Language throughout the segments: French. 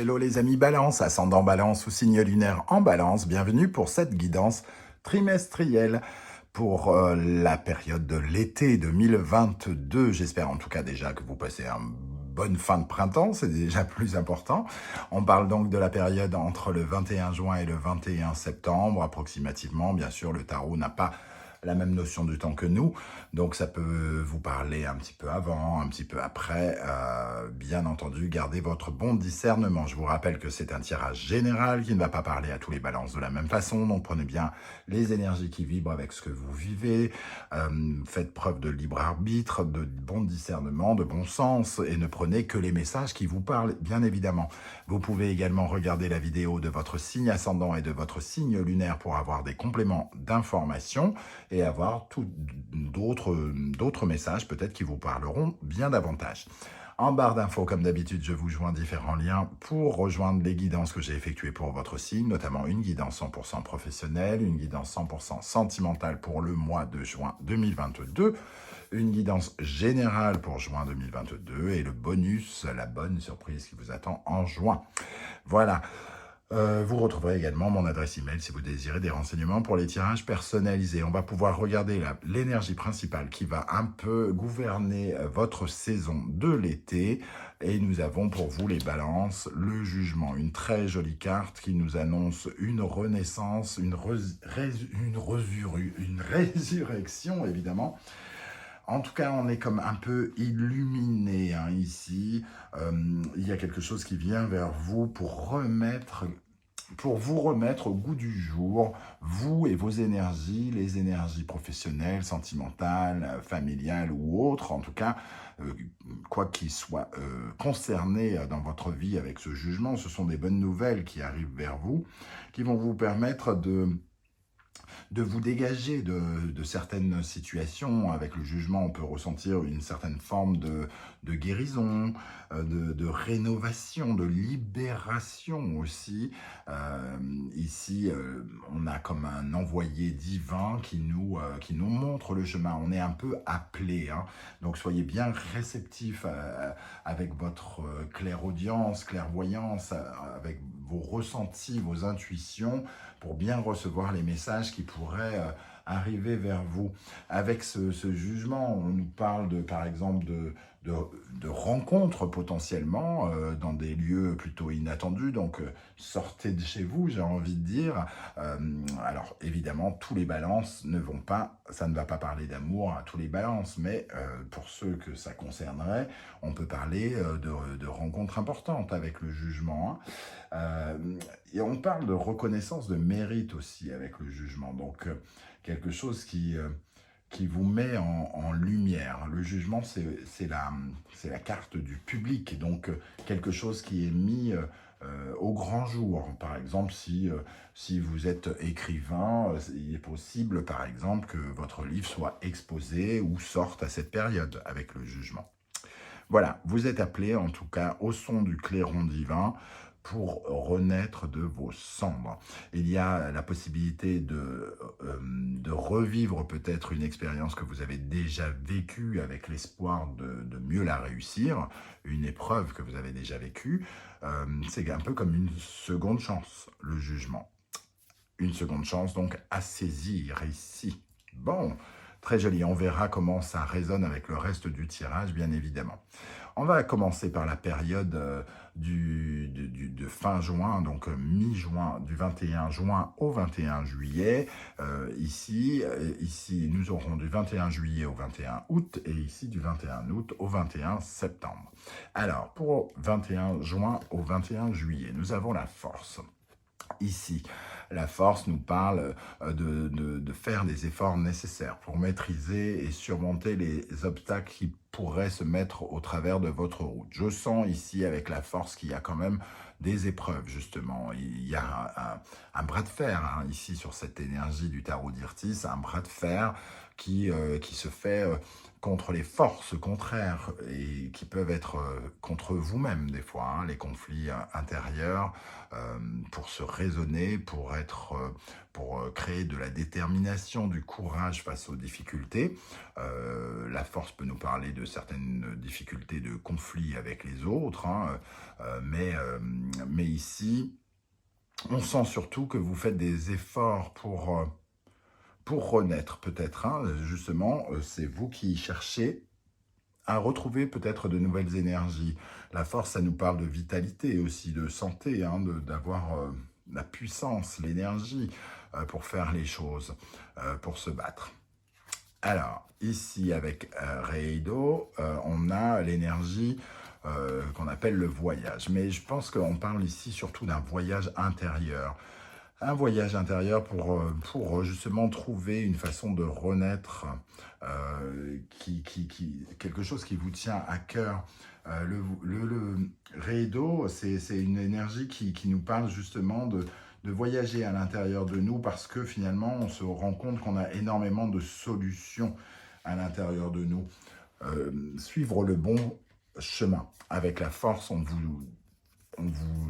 hello les amis Balance, ascendant Balance ou signe lunaire en Balance, bienvenue pour cette guidance trimestrielle pour la période de l'été 2022. J'espère en tout cas déjà que vous passez une bonne fin de printemps, c'est déjà plus important. On parle donc de la période entre le 21 juin et le 21 septembre approximativement. Bien sûr, le tarot n'a pas la même notion du temps que nous, donc ça peut vous parler un petit peu avant, un petit peu après. Bien entendu, gardez votre bon discernement. Je vous rappelle que c'est un tirage général qui ne va pas parler à tous les balances de la même façon, donc prenez bien les énergies qui vibrent avec ce que vous vivez, faites preuve de libre arbitre, de bon discernement, de bon sens, et ne prenez que les messages qui vous parlent, bien évidemment. Vous pouvez également regarder la vidéo de votre signe ascendant et de votre signe lunaire pour avoir des compléments d'informations et avoir d'autres messages peut-être qui vous parleront bien davantage. En barre d'infos, comme d'habitude, je vous joins différents liens pour rejoindre les guidances que j'ai effectuées pour votre signe, notamment une guidance 100% professionnelle, une guidance 100% sentimentale pour le mois de juin 2022, une guidance générale pour juin 2022 et le bonus, la bonne surprise qui vous attend en juin. Voilà. Vous retrouverez également mon adresse email si vous désirez des renseignements pour les tirages personnalisés. On va pouvoir regarder l'énergie principale qui va un peu gouverner votre saison de l'été. Et nous avons pour vous les balances, le jugement, une très jolie carte qui nous annonce une renaissance, une résurrection évidemment. En tout cas, on est comme un peu illuminé ici. Il y a quelque chose qui vient vers vous pour vous remettre au goût du jour, vous et vos énergies, les énergies professionnelles, sentimentales, familiales ou autres, en tout cas, quoi qu'il soit concerné dans votre vie avec ce jugement, ce sont des bonnes nouvelles qui arrivent vers vous, qui vont vous permettre de vous dégager de certaines situations. Avec le jugement, on peut ressentir une certaine forme de guérison, de rénovation, de libération aussi. Ici, on a comme un envoyé divin qui nous montre le chemin. On est un peu appelé, donc soyez bien réceptifs avec votre clairaudience, clairvoyance, avec vos ressentis, vos intuitions, pour bien recevoir les messages qui pourraient arriver vers vous. Avec ce jugement, on nous parle par exemple de rencontres potentiellement dans des lieux plutôt inattendus, donc sortez de chez vous, j'ai envie de dire. Alors évidemment, tous les balances ça ne va pas parler d'amour à tous les balances, mais pour ceux que ça concernerait, on peut parler de rencontres importantes avec le jugement. Et on parle de reconnaissance de mérite aussi avec le jugement, donc quelque chose qui vous met en lumière. Le jugement, c'est la carte du public, donc quelque chose qui est mis au grand jour. Par exemple, si vous êtes écrivain, il est possible, par exemple, que votre livre soit exposé ou sorte à cette période avec le jugement. Voilà, vous êtes appelé en tout cas au son du clairon divin pour renaître de vos cendres. Il y a la possibilité de revivre peut-être une expérience que vous avez déjà vécue avec l'espoir de mieux la réussir, une épreuve que vous avez déjà vécue. C'est un peu comme une seconde chance, le jugement. Une seconde chance donc à saisir ici. Bon, très joli, on verra comment ça résonne avec le reste du tirage, bien évidemment. On va commencer par la période de fin juin, donc mi-juin, du 21 juin au 21 juillet. Ici, nous aurons du 21 juillet au 21 août et ici du 21 août au 21 septembre. Alors, pour 21 juin au 21 juillet, nous avons la force. Ici, la force nous parle de faire les efforts nécessaires pour maîtriser et surmonter les obstacles qui pourraient se mettre au travers de votre route. Je sens ici avec la force qu'il y a quand même des épreuves, justement. Il y a un bras de fer ici sur cette énergie du tarot d'Irtis, un bras de fer qui se fait contre les forces contraires et qui peuvent être contre vous-même des fois, hein, les conflits intérieurs, pour se raisonner, pour créer de la détermination, du courage face aux difficultés. La force peut nous parler de certaines difficultés de conflit avec les autres, hein, mais ici, on sent surtout que vous faites des efforts pour renaître peut-être, hein, justement, c'est vous qui cherchez à retrouver peut-être de nouvelles énergies. La force, ça nous parle de vitalité aussi, de santé, hein, d'avoir la puissance, l'énergie pour faire les choses, pour se battre. Alors, ici avec Reido, on a l'énergie qu'on appelle le voyage. Mais je pense qu'on parle ici surtout d'un voyage intérieur. Un voyage intérieur pour justement trouver une façon de renaître, quelque chose qui vous tient à cœur. Le Reido, c'est une énergie qui nous parle justement de voyager à l'intérieur de nous parce que finalement, on se rend compte qu'on a énormément de solutions à l'intérieur de nous. Suivre le bon chemin. Avec la force, on vous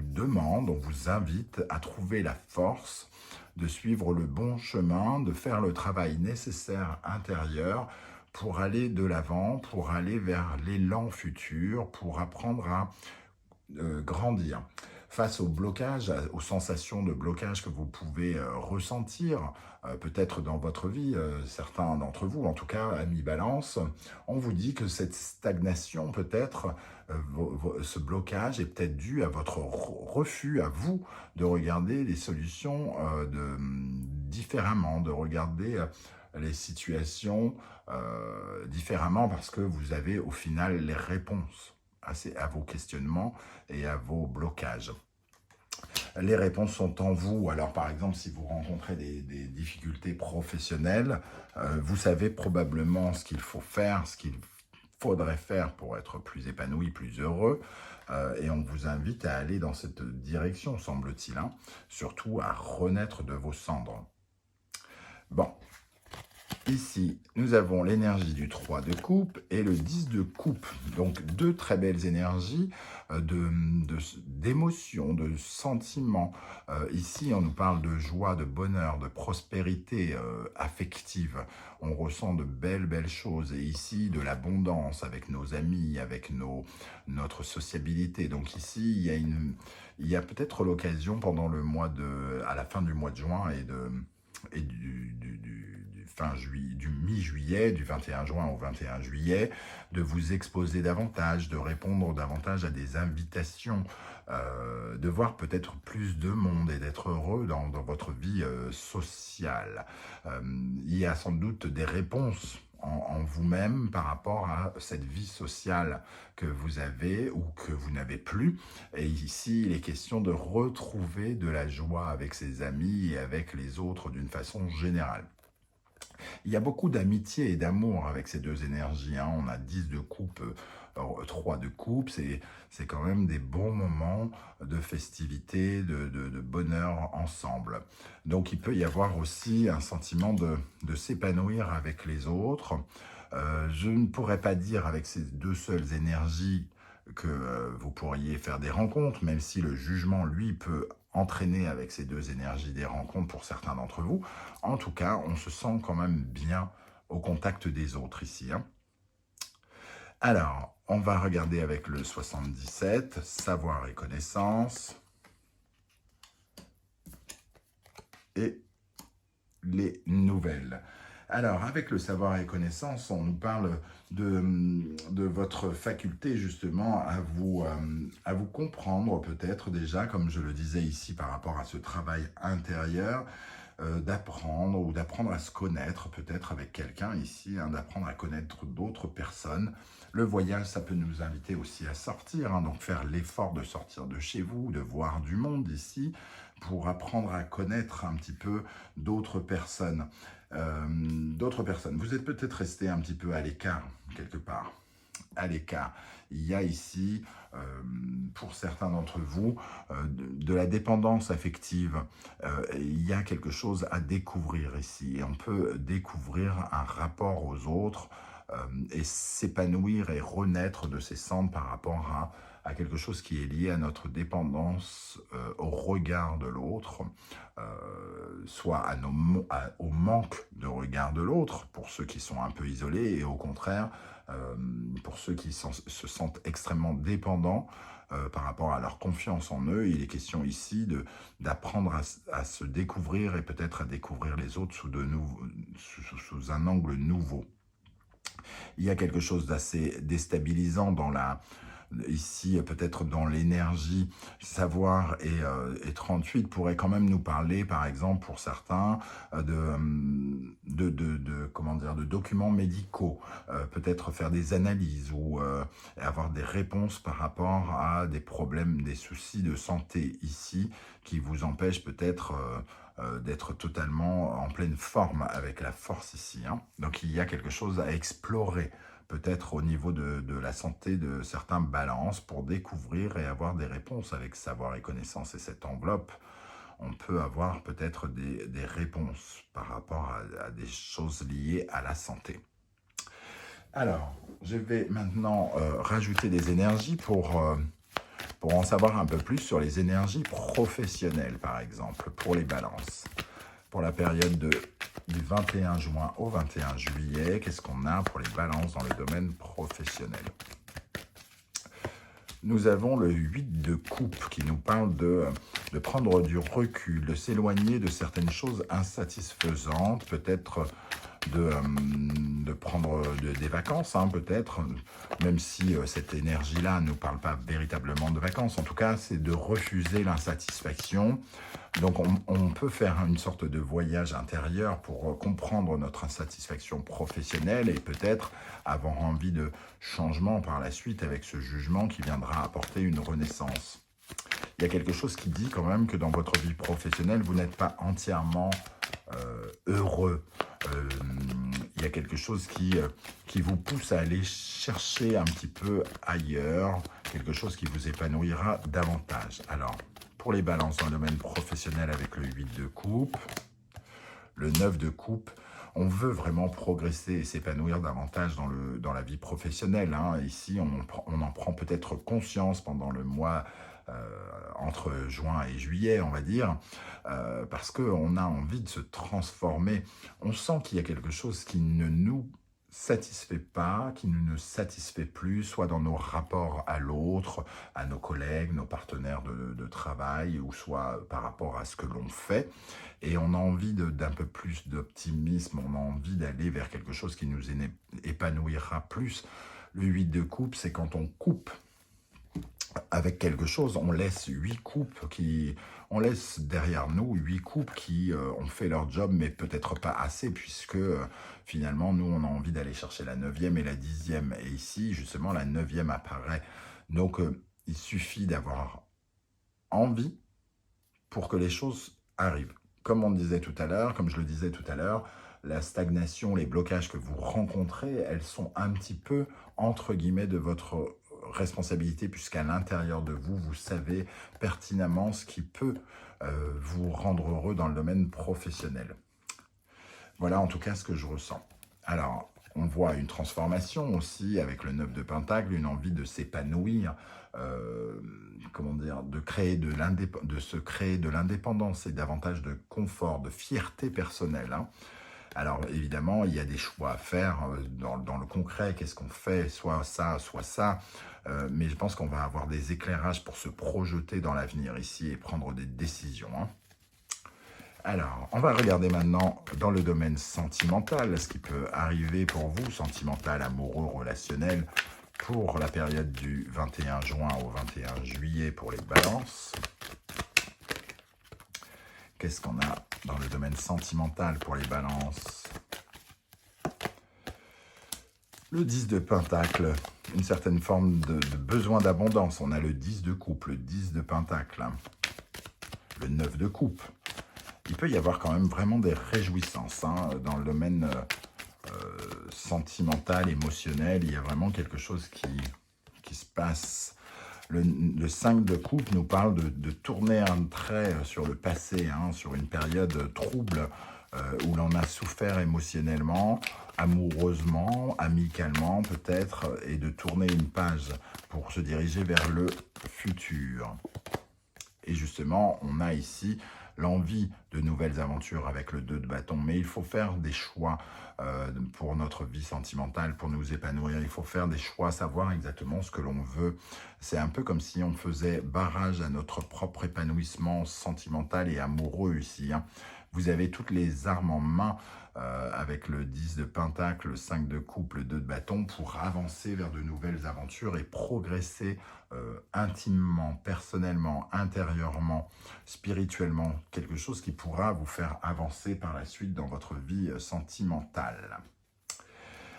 demande, on vous invite à trouver la force de suivre le bon chemin, de faire le travail nécessaire intérieur pour aller de l'avant, pour aller vers l'élan futur, pour apprendre à grandir. Face au blocage, aux sensations de blocage que vous pouvez ressentir, peut-être dans votre vie, certains d'entre vous, en tout cas, amis Balance, on vous dit que cette stagnation, peut-être, ce blocage est peut-être dû à votre refus, à vous, de regarder les solutions différemment, de regarder les situations différemment, parce que vous avez au final les réponses à vos questionnements et à vos blocages. Les réponses sont en vous. Alors par exemple, si vous rencontrez des difficultés professionnelles, vous savez probablement ce qu'il faut faire, ce qu'il faudrait faire pour être plus épanoui, plus heureux. Et on vous invite à aller dans cette direction, semble-t-il, hein, surtout à renaître de vos cendres. Bon. Ici, nous avons l'énergie du 3 de coupe et le 10 de coupe. Donc, deux très belles énergies d'émotions, de sentiments. Ici, on nous parle de joie, de bonheur, de prospérité affective. On ressent de belles choses. Et ici, de l'abondance avec nos amis, avec notre sociabilité. Donc ici, il y a peut-être l'occasion pendant à la fin du mois de juin et du mi-juillet, du 21 juin au 21 juillet, de vous exposer davantage, de répondre davantage à des invitations, de voir peut-être plus de monde et d'être heureux dans votre vie sociale. Il y a sans doute des réponses en vous-même par rapport à cette vie sociale que vous avez ou que vous n'avez plus. Et ici, il est question de retrouver de la joie avec ses amis et avec les autres d'une façon générale. Il y a beaucoup d'amitié et d'amour avec ces deux énergies, hein. On a 10 de coupe, 3 de coupe, c'est quand même des bons moments de festivité, de bonheur ensemble. Donc il peut y avoir aussi un sentiment de s'épanouir avec les autres. Je ne pourrais pas dire avec ces deux seules énergies que vous pourriez faire des rencontres, même si le jugement, lui, peut entraîner avec ces deux énergies des rencontres pour certains d'entre vous. En tout cas, on se sent quand même bien au contact des autres ici, hein. Alors, on va regarder avec le 77, savoir et connaissance. Et les nouvelles. Alors, avec le savoir et connaissance, on nous parle de votre faculté justement à vous comprendre peut-être déjà, comme je le disais ici par rapport à ce travail intérieur, d'apprendre ou d'apprendre à se connaître peut-être avec quelqu'un ici, hein, d'apprendre à connaître d'autres personnes. Le voyage, ça peut nous inviter aussi à sortir, hein, donc faire l'effort de sortir de chez vous, de voir du monde ici, pour apprendre à connaître un petit peu d'autres personnes. Vous êtes peut-être resté un petit peu à l'écart, quelque part. à l'écart. Il y a ici, pour certains d'entre vous, de la dépendance affective. Il y a quelque chose à découvrir ici. Et on peut découvrir un rapport aux autres et s'épanouir et renaître de ses cendres par rapport à quelque chose qui est lié à notre dépendance au regard de l'autre, soit au manque de regard de l'autre, pour ceux qui sont un peu isolés, et au contraire, pour ceux qui se sentent extrêmement dépendants par rapport à leur confiance en eux. Il est question ici d'apprendre à se découvrir et peut-être à découvrir les autres sous un angle nouveau. Il y a quelque chose d'assez déstabilisant ici, peut-être dans l'énergie. Savoir et 38 pourrait quand même nous parler, par exemple, pour certains, comment dire, de documents médicaux, peut-être faire des analyses ou avoir des réponses par rapport à des problèmes, des soucis de santé ici, qui vous empêchent peut-être d'être totalement en pleine forme avec la force ici. Donc il y a quelque chose à explorer, peut-être au niveau de la santé de certains balances, pour découvrir et avoir des réponses avec savoir et connaissance. Et cette enveloppe, on peut avoir peut-être des réponses par rapport à des choses liées à la santé. Alors, je vais maintenant rajouter des énergies pour en savoir un peu plus sur les énergies professionnelles, par exemple, pour les balances. Pour la période du 21 juin au 21 juillet, qu'est-ce qu'on a pour les balances dans le domaine professionnel? Nous avons le 8 de coupe qui nous parle de prendre du recul, de s'éloigner de certaines choses insatisfaisantes, peut-être de prendre des vacances, peut-être, même si cette énergie-là ne nous parle pas véritablement de vacances. En tout cas, c'est de refuser l'insatisfaction. Donc, on peut faire une sorte de voyage intérieur pour comprendre notre insatisfaction professionnelle et peut-être avoir envie de changement par la suite avec ce jugement qui viendra apporter une renaissance. Il y a quelque chose qui dit quand même que dans votre vie professionnelle, vous n'êtes pas entièrement heureux. Il y a quelque chose qui vous pousse à aller chercher un petit peu ailleurs, quelque chose qui vous épanouira davantage. Alors, pour les balances dans le domaine professionnel avec le 8 de coupe, le 9 de coupe, on veut vraiment progresser et s'épanouir davantage dans la vie professionnelle. Ici, on en prend peut-être conscience pendant le mois entre juin et juillet, on va dire, parce qu'on a envie de se transformer. On sent qu'il y a quelque chose qui ne nous satisfait pas, qui ne nous satisfait plus, soit dans nos rapports à l'autre, à nos collègues, nos partenaires de travail, ou soit par rapport à ce que l'on fait. Et on a envie d'un peu plus d'optimisme, on a envie d'aller vers quelque chose qui nous épanouira plus. Le 8 de coupe, c'est quand on coupe avec quelque chose, on laisse 8 coupes on laisse derrière nous 8 coupes qui ont fait leur job, mais peut-être pas assez, puisque finalement, nous, on a envie d'aller chercher la 9e et la 10e. Et ici, justement, la 9e apparaît. Donc, il suffit d'avoir envie pour que les choses arrivent. Comme on disait tout à l'heure, comme je le disais tout à l'heure, la stagnation, les blocages que vous rencontrez, elles sont un petit peu, entre guillemets, de votre responsabilité, puisqu'à l'intérieur de vous, vous savez pertinemment ce qui peut vous rendre heureux dans le domaine professionnel. Voilà en tout cas ce que je ressens. Alors, on voit une transformation aussi avec le 9 de Pentacle, une envie de s'épanouir, comment dire, de se créer de l'indépendance et davantage de confort, de fierté personnelle. Alors évidemment, il y a des choix à faire dans le concret. Qu'est-ce qu'on fait? Soit ça, soit ça. Mais je pense qu'on va avoir des éclairages pour se projeter dans l'avenir ici et prendre des décisions. Alors, on va regarder maintenant dans le domaine sentimental, ce qui peut arriver pour vous, sentimental, amoureux, relationnel, pour la période du 21 juin au 21 juillet pour les balances. Qu'est-ce qu'on a dans le domaine sentimental pour les balances? Le 10 de Pentacle, une certaine forme de besoin d'abondance. On a le 10 de coupe, le 10 de Pentacle, le 9 de coupe. Il peut y avoir quand même vraiment des réjouissances dans le domaine sentimental, émotionnel. Il y a vraiment quelque chose qui se passe. Le 5 de coupe nous parle de tourner un trait sur le passé, hein, sur une période trouble où l'on a souffert émotionnellement, amoureusement, amicalement peut-être, et de tourner une page pour se diriger vers le futur. Et justement, on a ici l'envie de nouvelles aventures avec le 2 de bâton, mais il faut faire des choix pour notre vie sentimentale, pour nous épanouir. Il faut faire des choix, savoir exactement ce que l'on veut. C'est un peu comme si on faisait barrage à notre propre épanouissement sentimental et amoureux ici, hein. Vous avez toutes les armes en main avec le 10 de pentacle, le 5 de coupe, le 2 de bâton pour avancer vers de nouvelles aventures et progresser intimement, personnellement, intérieurement, spirituellement. Quelque chose qui pourra vous faire avancer par la suite dans votre vie sentimentale.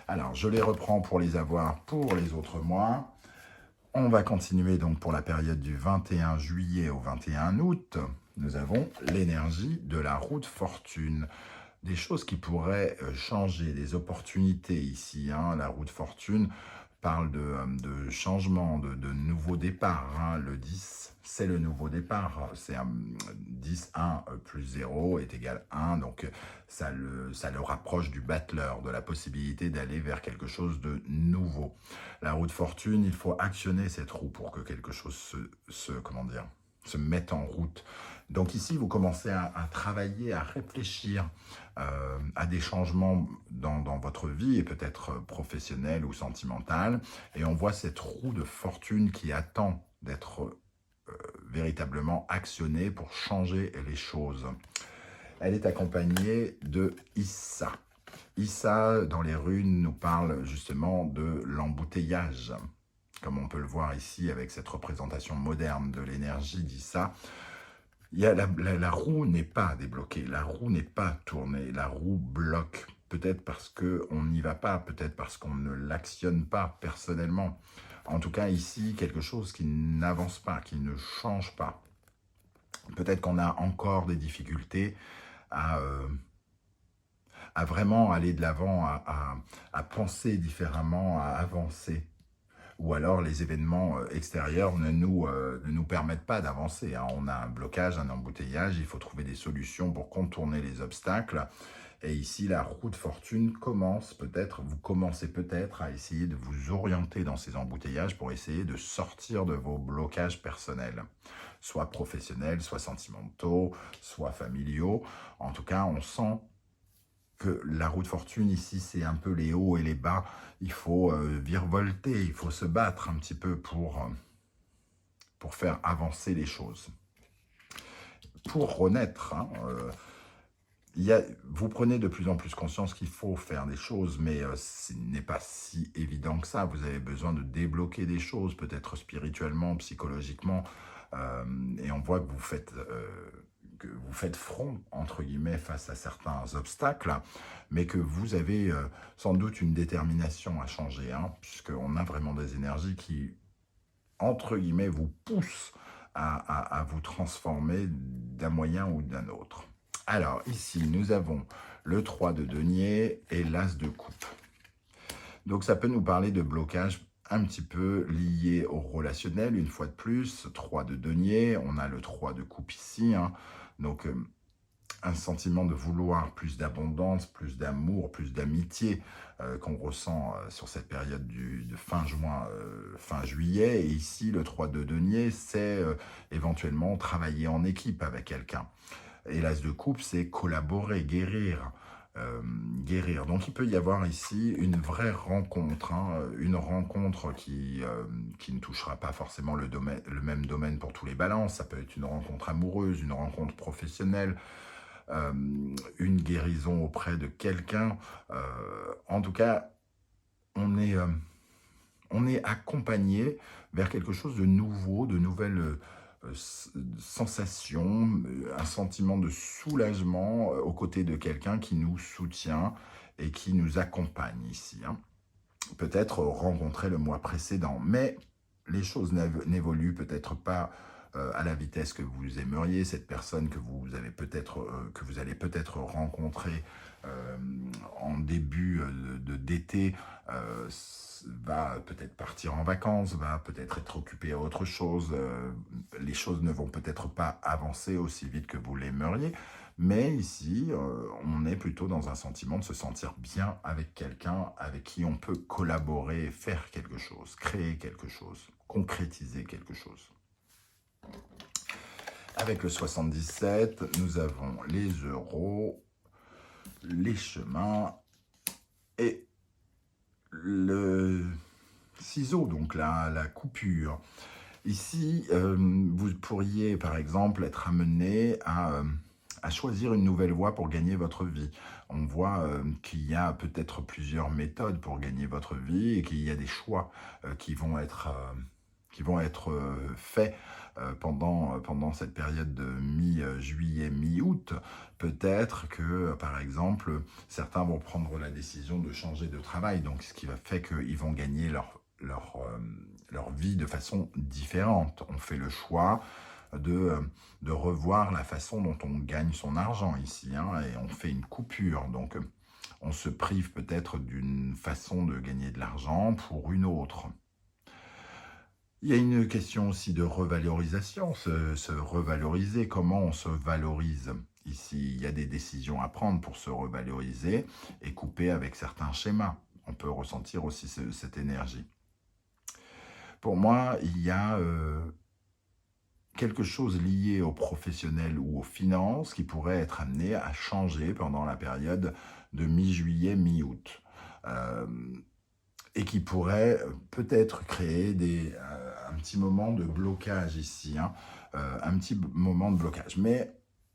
Alors, je les reprends pour les avoir pour les autres mois. On va continuer donc pour la période du 21 juillet au 21 août. Nous avons l'énergie de la roue de fortune. Des choses qui pourraient changer, des opportunités ici, hein. La roue de fortune parle de changement, de nouveau départ, hein. Le 10, c'est le nouveau départ. C'est 10, 1 plus 0 est égal 1. Donc, ça le rapproche du battleur, de la possibilité d'aller vers quelque chose de nouveau. La roue de fortune, il faut actionner cette roue pour que quelque chose se mette en route. Donc ici, vous commencez à travailler, à réfléchir à des changements dans votre vie, et peut-être professionnelle ou sentimentale. Et on voit cette roue de fortune qui attend d'être véritablement actionnée pour changer les choses. Elle est accompagnée de Issa. Issa, dans les runes, nous parle justement de l'embouteillage. Comme on peut le voir ici avec cette représentation moderne de l'énergie d'Issa. La roue n'est pas débloquée, la roue n'est pas tournée, la roue bloque. Peut-être parce qu'on n'y va pas, peut-être parce qu'on ne l'actionne pas personnellement. En tout cas, ici, quelque chose qui n'avance pas, qui ne change pas. Peut-être qu'on a encore des difficultés à vraiment aller de l'avant, à penser différemment, à avancer. Ou alors les événements extérieurs ne nous permettent pas d'avancer, hein. On a un blocage, un embouteillage, il faut trouver des solutions pour contourner les obstacles. Et ici, la roue de fortune vous commencez peut-être à essayer de vous orienter dans ces embouteillages pour essayer de sortir de vos blocages personnels, soit professionnels, soit sentimentaux, soit familiaux. En tout cas, on sent que la roue de fortune ici, c'est un peu les hauts et les bas. Il faut virevolter, il faut se battre un petit peu pour faire avancer les choses. Pour renaître, hein, vous prenez de plus en plus conscience qu'il faut faire des choses, mais ce n'est pas si évident que ça. Vous avez besoin de débloquer des choses, peut-être spirituellement, psychologiquement, et on voit que vous faites front, entre guillemets, face à certains obstacles, mais que vous avez sans doute une détermination à changer, hein, puisqu'on a vraiment des énergies qui, entre guillemets, vous poussent à vous transformer d'un moyen ou d'un autre. Alors, ici, nous avons le 3 de denier et l'as de coupe. Donc, ça peut nous parler de blocage un petit peu lié au relationnel, une fois de plus. 3 de denier, on a le 3 de coupe ici, hein. Donc, un sentiment de vouloir plus d'abondance, plus d'amour, plus d'amitié qu'on ressent sur cette période de fin juin, fin juillet. Et ici, le 3 de denier, c'est éventuellement travailler en équipe avec quelqu'un. Et l'as de coupe, c'est collaborer, guérir. Donc, il peut y avoir ici une vraie rencontre, hein, une rencontre qui ne touchera pas forcément le même domaine pour tous les balances. Ça peut être une rencontre amoureuse, une rencontre professionnelle, une guérison auprès de quelqu'un. En tout cas, on est accompagné vers quelque chose de nouveau, de nouvelles sensation, un sentiment de soulagement aux côtés de quelqu'un qui nous soutient et qui nous accompagne ici, hein. Peut-être rencontré le mois précédent, mais les choses n'évoluent peut-être pas à la vitesse que vous aimeriez. Cette personne que vous allez peut-être rencontrer en début d'été va peut-être partir en vacances, va peut-être être occupé à autre chose. Les choses ne vont peut-être pas avancer aussi vite que vous l'aimeriez. Mais ici, on est plutôt dans un sentiment de se sentir bien avec quelqu'un avec qui on peut collaborer, faire quelque chose, créer quelque chose, concrétiser quelque chose. Avec le 77, nous avons les euros, les chemins et le ciseau, donc la coupure. Ici, vous pourriez par exemple être amené à choisir une nouvelle voie pour gagner votre vie. On voit qu'il y a peut-être plusieurs méthodes pour gagner votre vie et qu'il y a des choix qui vont être faits pendant cette période de mi-juillet, mi-août. Peut-être que, par exemple, certains vont prendre la décision de changer de travail, donc ce qui va faire qu'ils vont gagner leur vie de façon différente. On fait le choix de revoir la façon dont on gagne son argent ici, hein, et on fait une coupure. Donc, on se prive peut-être d'une façon de gagner de l'argent pour une autre. Il y a une question aussi de revalorisation, se revaloriser. Comment on se valorise? Ici, il y a des décisions à prendre pour se revaloriser et couper avec certains schémas. On peut ressentir aussi cette énergie. Pour moi, il y a quelque chose lié au professionnel ou aux finances qui pourrait être amené à changer pendant la période de mi-juillet, mi-août. Et qui pourrait peut-être créer un petit moment de blocage ici, hein, un petit moment de blocage. Mais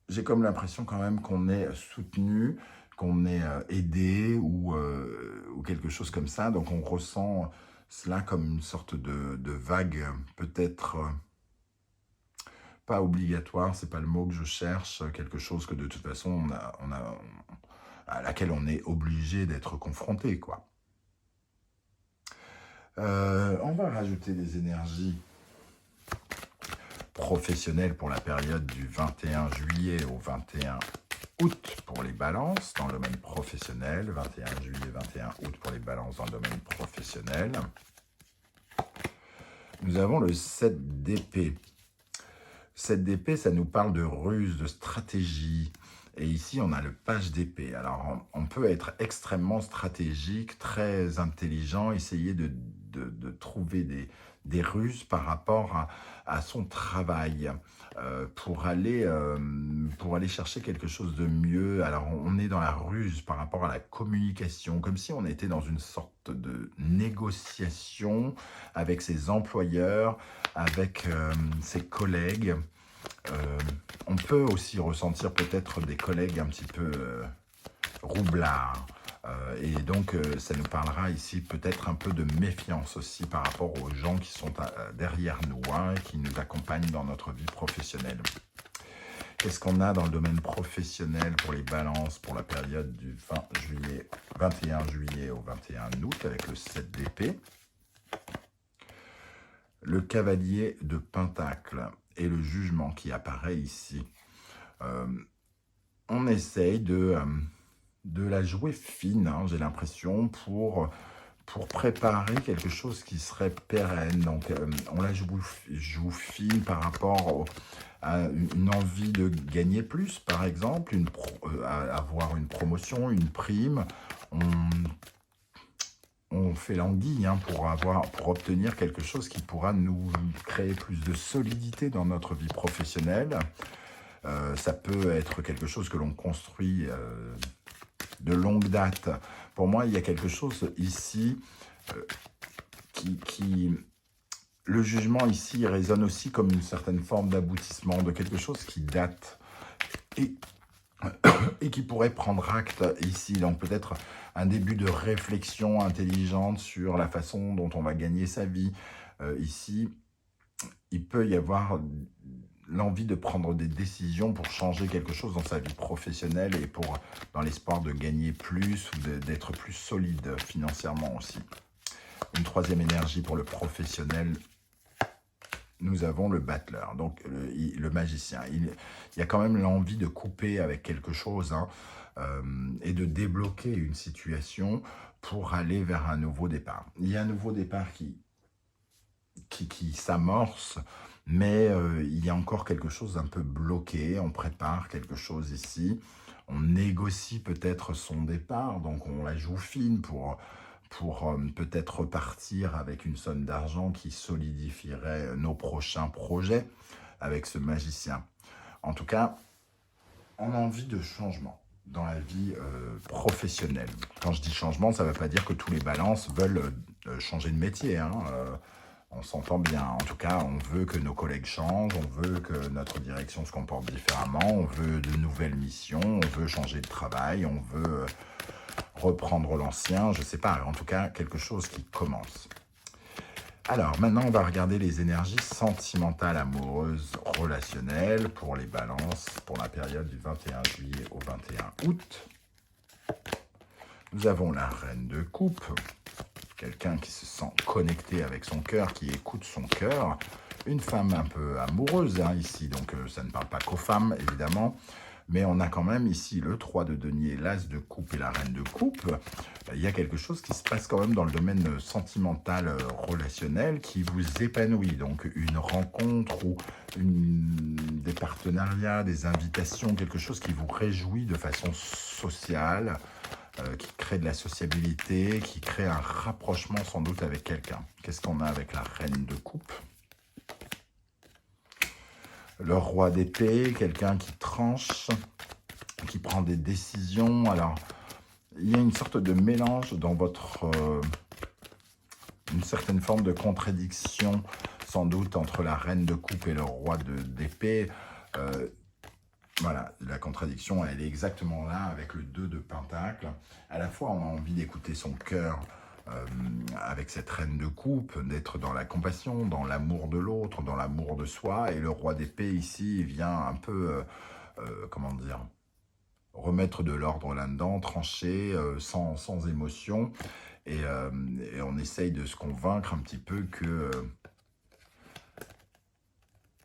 j'ai comme l'impression quand même qu'on est soutenu, qu'on est aidé ou quelque chose comme ça. Donc on ressent cela comme une sorte de vague, peut-être pas obligatoire, c'est pas le mot que je cherche, quelque chose que de toute façon à laquelle on est obligé d'être confronté, quoi. On va rajouter des énergies professionnelles pour la période du 21 juillet au 21 août pour les balances dans le domaine professionnel. 21 juillet, 21 août pour les balances dans le domaine professionnel. Nous avons le 7 d'épée. 7 d'épée, ça nous parle de ruse, de stratégie. Et ici, on a le page d'épée. Alors, on peut être extrêmement stratégique, très intelligent, essayer de trouver des ruses par rapport à son travail pour aller chercher quelque chose de mieux. Alors, on est dans la ruse par rapport à la communication, comme si on était dans une sorte de négociation avec ses employeurs, avec ses collègues. On peut aussi ressentir peut-être des collègues un petit peu roublards. Et donc, ça nous parlera ici peut-être un peu de méfiance aussi par rapport aux gens qui sont derrière nous, hein, et qui nous accompagnent dans notre vie professionnelle. Qu'est-ce qu'on a dans le domaine professionnel pour les balances pour la période du 21 juillet au 21 août avec le 7 d'épée? Le cavalier de pentacle et le jugement qui apparaît ici. On essaye de la jouer fine, hein, j'ai l'impression, pour préparer quelque chose qui serait pérenne. Donc, on la joue fine par rapport à une envie de gagner plus, par exemple, avoir une promotion, une prime. On fait l'anguille, hein, pour obtenir quelque chose qui pourra nous créer plus de solidité dans notre vie professionnelle. Ça peut être quelque chose que l'on construit de longue date. Pour moi, il y a quelque chose ici le jugement ici résonne aussi comme une certaine forme d'aboutissement, de quelque chose qui date et qui pourrait prendre acte ici. Donc peut-être un début de réflexion intelligente sur la façon dont on va gagner sa vie. Ici, il peut y avoir l'envie de prendre des décisions pour changer quelque chose dans sa vie professionnelle et dans l'espoir de gagner plus ou d'être plus solide financièrement aussi. Une troisième énergie pour le professionnel nous avons le battleur, donc le magicien. Il y a quand même l'envie de couper avec quelque chose, hein, et de débloquer une situation pour aller vers un nouveau départ. Il y a un nouveau départ qui s'amorce, mais il y a encore quelque chose d'un peu bloqué. On prépare quelque chose ici. On négocie peut-être son départ, donc on la joue fine pour peut-être repartir avec une somme d'argent qui solidifierait nos prochains projets avec ce magicien. En tout cas, on a envie de changement dans la vie professionnelle. Quand je dis changement, ça ne veut pas dire que tous les balances veulent changer de métier, hein. On s'entend bien. En tout cas, on veut que nos collègues changent, on veut que notre direction se comporte différemment, on veut de nouvelles missions, on veut changer de travail, on veut reprendre l'ancien, je ne sais pas. En tout cas, quelque chose qui commence. Alors, maintenant, on va regarder les énergies sentimentales, amoureuses, relationnelles pour les balances pour la période du 21 juillet au 21 août. Nous avons la reine de coupe, quelqu'un qui se sent connecté avec son cœur, qui écoute son cœur. Une femme un peu amoureuse, hein, ici, donc ça ne parle pas qu'aux femmes, évidemment. Mais on a quand même ici le 3 de denier, l'as de coupe et la reine de coupe. Il y a quelque chose qui se passe quand même dans le domaine sentimental, relationnel, qui vous épanouit. Donc une rencontre ou des partenariats, des invitations, quelque chose qui vous réjouit de façon sociale, qui crée de la sociabilité, qui crée un rapprochement sans doute avec quelqu'un. Qu'est-ce qu'on a avec la reine de coupe ? Le roi d'épée, quelqu'un qui tranche, qui prend des décisions. Alors, il y a une sorte de mélange dans votre... une certaine forme de contradiction, sans doute, entre la reine de coupe et le roi d'épée. Voilà, la contradiction, elle est exactement là avec le 2 de pentacle. À la fois, on a envie d'écouter son cœur avec cette reine de coupe, d'être dans la compassion, dans l'amour de l'autre, dans l'amour de soi. Et le roi d'épée, ici, vient un peu, comment dire, remettre de l'ordre là-dedans, trancher, sans émotion. Et on essaye de se convaincre un petit peu que...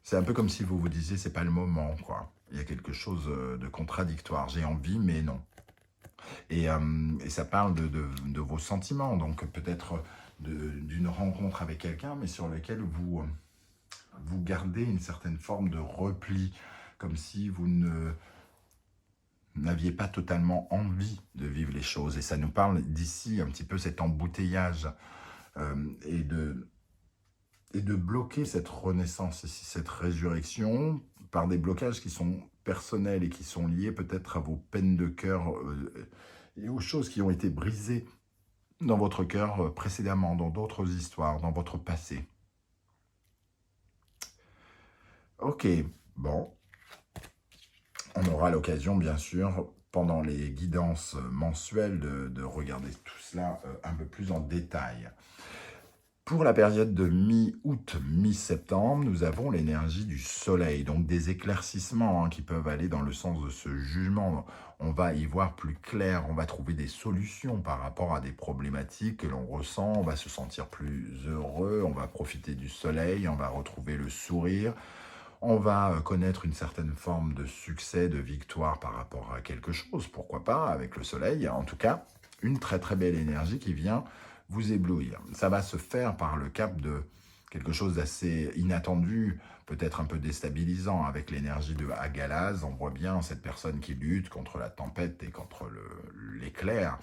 c'est un peu comme si vous vous disiez, c'est pas le moment, quoi. Il y a quelque chose de contradictoire. J'ai envie, mais non. Et ça parle de vos sentiments, donc peut-être d'une rencontre avec quelqu'un, mais sur lequel vous gardez une certaine forme de repli, comme si vous n'aviez pas totalement envie de vivre les choses. Et ça nous parle d'ici un petit peu cet embouteillage et de bloquer cette renaissance ici, cette résurrection, par des blocages qui sont personnels et qui sont liés peut-être à vos peines de cœur et aux choses qui ont été brisées dans votre cœur précédemment, dans d'autres histoires, dans votre passé. Ok, bon. On aura l'occasion, bien sûr, pendant les guidances mensuelles, de regarder tout cela un peu plus en détail. Pour la période de mi-août, mi-septembre, nous avons l'énergie du soleil, donc des éclaircissements qui peuvent aller dans le sens de ce jugement. On va y voir plus clair, on va trouver des solutions par rapport à des problématiques que l'on ressent, on va se sentir plus heureux, on va profiter du soleil, on va retrouver le sourire, on va connaître une certaine forme de succès, de victoire par rapport à quelque chose, pourquoi pas, avec le soleil. En tout cas, une très très belle énergie qui vient vous éblouir. Ça va se faire par le cap de quelque chose d'assez inattendu, peut-être un peu déstabilisant avec l'énergie de Agalaz. On voit bien cette personne qui lutte contre la tempête et contre l'éclair.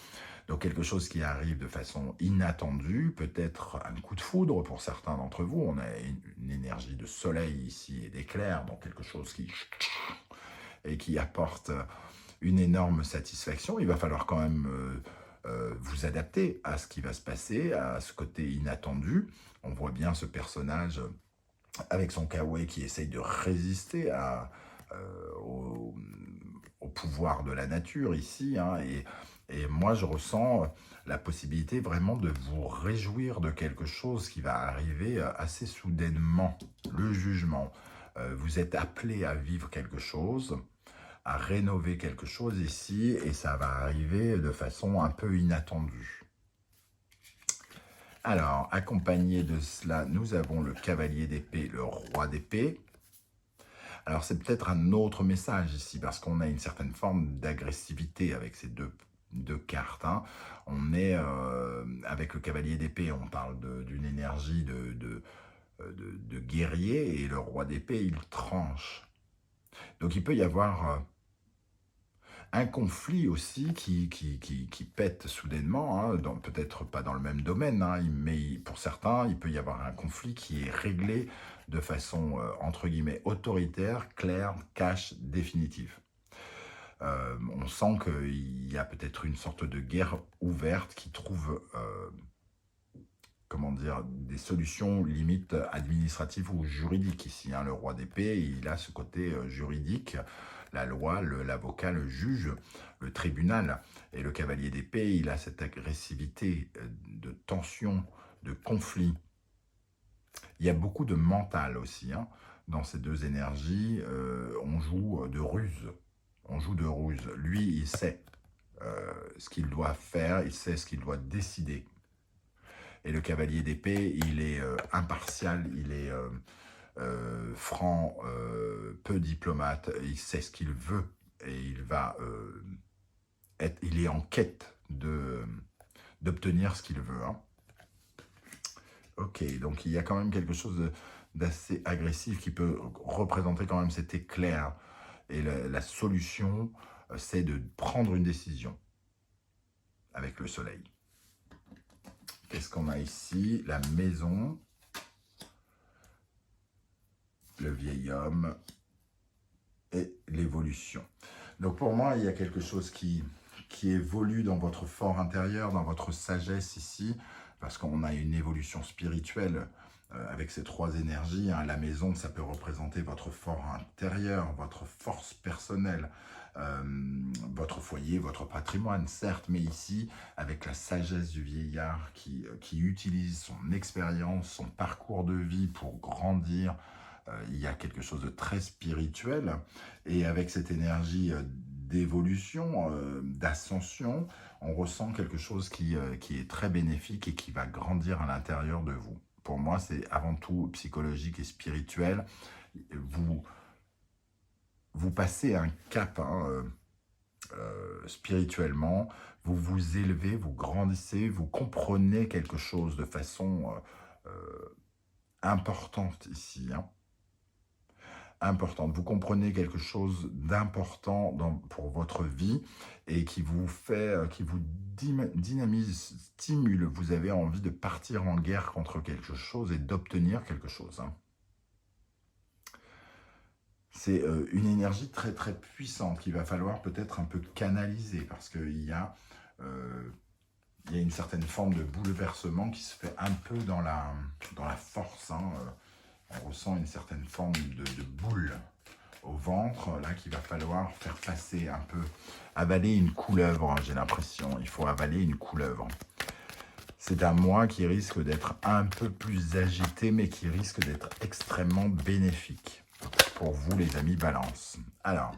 Donc quelque chose qui arrive de façon inattendue, peut-être un coup de foudre pour certains d'entre vous. On a une énergie de soleil ici et d'éclair, donc quelque chose qui apporte une énorme satisfaction. Il va falloir quand même vous adapter à ce qui va se passer, à ce côté inattendu. On voit bien ce personnage avec son kawaii qui essaye de résister au pouvoir de la nature ici. Et moi, je ressens la possibilité vraiment de vous réjouir de quelque chose qui va arriver assez soudainement, le jugement. Vous êtes appelé à vivre quelque chose, à rénover quelque chose ici, et ça va arriver de façon un peu inattendue. Alors, accompagné de cela, nous avons le cavalier d'épée, le roi d'épée. Alors, c'est peut-être un autre message ici, parce qu'on a une certaine forme d'agressivité avec ces deux cartes. Hein. On est, avec le cavalier d'épée, on parle d'une énergie de guerrier, et le roi d'épée, il tranche. Donc, il peut y avoir un conflit aussi qui pète soudainement, hein, peut-être pas dans le même domaine, hein, mais pour certains, il peut y avoir un conflit qui est réglé de façon, entre guillemets, autoritaire, claire, cash, définitive. On sent qu'il y a peut-être une sorte de guerre ouverte qui trouve, comment dire, des solutions limites administratives ou juridiques ici. Hein. Le roi d'épée, il a ce côté juridique, la loi, l'avocat, le juge, le tribunal. Et le cavalier d'épée, il a cette agressivité de tension, de conflit. Il y a beaucoup de mental aussi. Hein. Dans ces deux énergies, on joue de ruse. On joue de ruse. Lui, il sait ce qu'il doit faire, il sait ce qu'il doit décider. Et le cavalier d'épée, il est impartial, il est franc, peu diplomate, il sait ce qu'il veut et il est en quête d'obtenir ce qu'il veut. Hein. Ok, donc il y a quand même quelque chose d'assez agressif qui peut représenter quand même cet éclair. Et la solution, c'est de prendre une décision avec le soleil. Qu'est-ce qu'on a ici? La maison, le vieil homme et l'évolution. Donc pour moi, il y a quelque chose qui évolue dans votre fort intérieur, dans votre sagesse ici, parce qu'on a une évolution spirituelle avec ces trois énergies. Hein. La maison, ça peut représenter votre fort intérieur, votre force personnelle, votre foyer, votre patrimoine, certes, mais ici, avec la sagesse du vieillard qui utilise son expérience, son parcours de vie pour grandir, il y a quelque chose de très spirituel. Et avec cette énergie d'évolution, d'ascension, on ressent quelque chose qui est très bénéfique et qui va grandir à l'intérieur de vous. Pour moi, c'est avant tout psychologique et spirituel. Vous passez un cap spirituellement, vous vous élevez, vous grandissez, vous comprenez quelque chose de façon importante ici. Hein. Importante. Vous comprenez quelque chose d'important pour votre vie et qui vous dynamise, stimule. Vous avez envie de partir en guerre contre quelque chose et d'obtenir quelque chose. Hein. C'est une énergie très très puissante qu'il va falloir peut-être un peu canaliser parce qu'il y a une certaine forme de bouleversement qui se fait un peu dans la force. Hein. On ressent une certaine forme de boule au ventre, là, qu'il va falloir faire passer un peu, avaler une couleuvre, j'ai l'impression. Il faut avaler une couleuvre. C'est un mois qui risque d'être un peu plus agité, mais qui risque d'être extrêmement bénéfique pour vous, les amis Balance. Alors,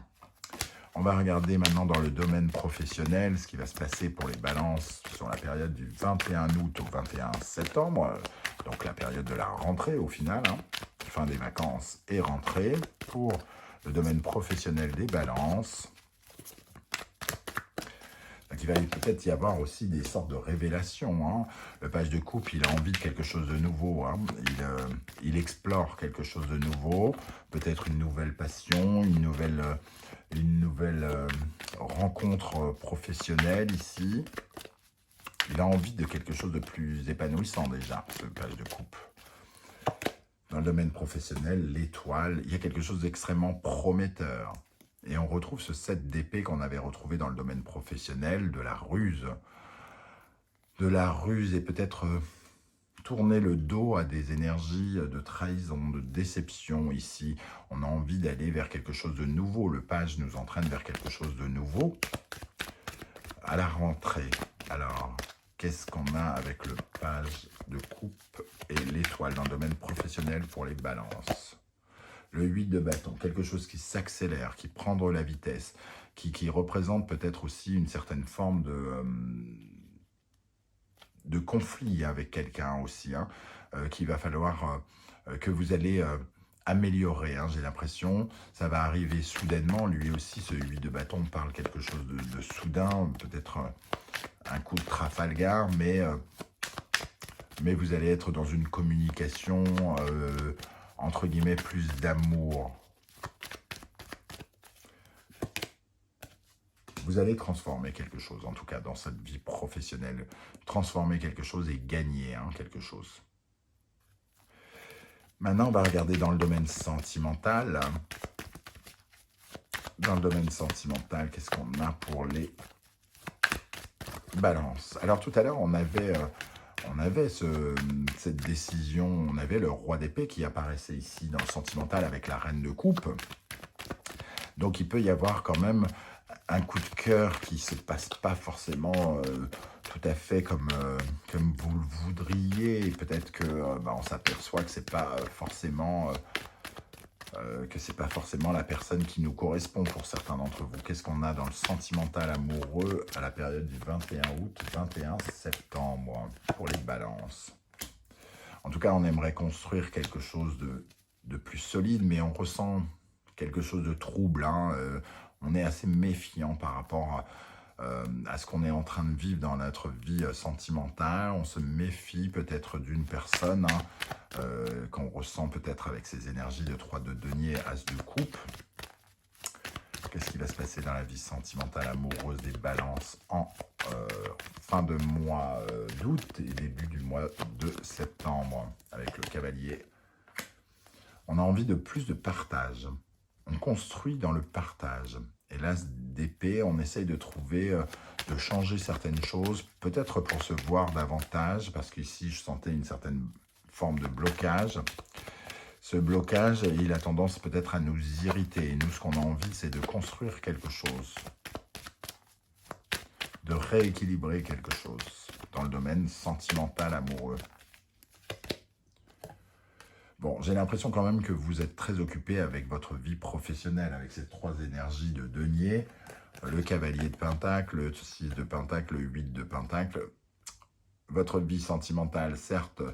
on va regarder maintenant dans le domaine professionnel ce qui va se passer pour les balances sur la période du 21 août au 21 septembre, donc la période de la rentrée au final, hein, fin des vacances et rentrée, pour le domaine professionnel des balances. Donc il va peut-être y avoir aussi des sortes de révélations. Hein. Le page de coupe, il a envie de quelque chose de nouveau. Hein. Il explore quelque chose de nouveau, peut-être une nouvelle passion, une nouvelle rencontre professionnelle ici. Il a envie de quelque chose de plus épanouissant déjà, ce page de coupe. Dans le domaine professionnel, l'étoile, il y a quelque chose d'extrêmement prometteur. Et on retrouve ce 7 d'épée qu'on avait retrouvé dans le domaine professionnel, de la ruse. De la ruse et peut-être tourner le dos à des énergies de trahison, de déception ici. On a envie d'aller vers quelque chose de nouveau. Le page nous entraîne vers quelque chose de nouveau. À la rentrée, alors, qu'est-ce qu'on a avec le page de coupe et l'étoile dans le domaine professionnel pour les balances? Le 8 de bâton, quelque chose qui s'accélère, qui prend de la vitesse, qui représente peut-être aussi une certaine forme de conflit avec quelqu'un aussi, hein, qu'il va falloir que vous allez améliorer, hein, j'ai l'impression. Ça va arriver soudainement, lui aussi, ce 8 de bâton parle quelque chose de soudain, peut-être un coup de Trafalgar, mais vous allez être dans une communication, entre guillemets, plus d'amour. Vous allez transformer quelque chose, en tout cas, dans cette vie professionnelle. Transformer quelque chose et gagner quelque chose. Maintenant, on va regarder dans le domaine sentimental. Dans le domaine sentimental, qu'est-ce qu'on a pour les balances? Alors, tout à l'heure, on avait cette décision, on avait le roi d'épée qui apparaissait ici dans le sentimental avec la reine de coupe. Donc, il peut y avoir quand même un coup de cœur qui ne se passe pas forcément tout à fait comme vous le voudriez. Peut-être que on s'aperçoit que c'est pas forcément la personne qui nous correspond pour certains d'entre vous. Qu'est-ce qu'on a dans le sentimental amoureux à la période du 21 août, 21 septembre pour les balances? En tout cas, on aimerait construire quelque chose de plus solide, mais on ressent quelque chose de trouble, hein. On est assez méfiant par rapport à ce qu'on est en train de vivre dans notre vie sentimentale. On se méfie peut-être d'une personne qu'on ressent peut-être avec ses énergies de 3 de denier, as de coupe. Qu'est-ce qui va se passer dans la vie sentimentale amoureuse des balances en fin de mois d'août et début du mois de septembre avec le cavalier? On a envie de plus de partage. On construit dans le partage. Et l'as d'épée, on essaye de trouver, de changer certaines choses, peut-être pour se voir davantage, parce qu'ici, je sentais une certaine forme de blocage. Ce blocage, il a tendance peut-être à nous irriter. Et nous, ce qu'on a envie, c'est de construire quelque chose, de rééquilibrer quelque chose dans le domaine sentimental amoureux. Bon, j'ai l'impression quand même que vous êtes très occupé avec votre vie professionnelle, avec ces 3 énergies de denier, le cavalier de pentacle, le 6 de pentacle, le 8 de pentacle. Votre vie sentimentale, certes,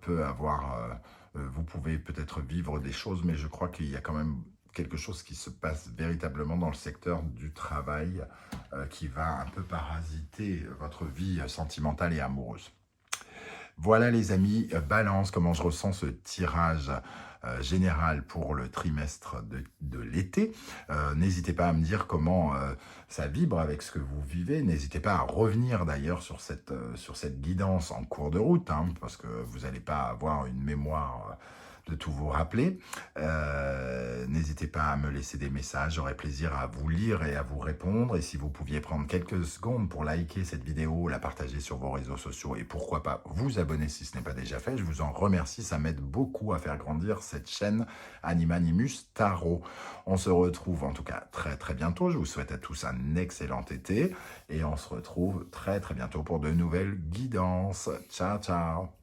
peut avoir... vous pouvez peut-être vivre des choses, mais je crois qu'il y a quand même quelque chose qui se passe véritablement dans le secteur du travail qui va un peu parasiter votre vie sentimentale et amoureuse. Voilà les amis, balance, comment je ressens ce tirage général pour le trimestre de l'été. N'hésitez pas à me dire comment ça vibre avec ce que vous vivez. N'hésitez pas à revenir d'ailleurs sur cette guidance en cours de route, hein, parce que vous n'allez pas avoir une mémoire de tout vous rappeler. N'hésitez pas à me laisser des messages, j'aurai plaisir à vous lire et à vous répondre. Et si vous pouviez prendre quelques secondes pour liker cette vidéo, la partager sur vos réseaux sociaux et pourquoi pas vous abonner si ce n'est pas déjà fait, je vous en remercie, ça m'aide beaucoup à faire grandir cette chaîne Animanimus Tarot. On se retrouve en tout cas très très bientôt, je vous souhaite à tous un excellent été et on se retrouve très très bientôt pour de nouvelles guidances. Ciao ciao.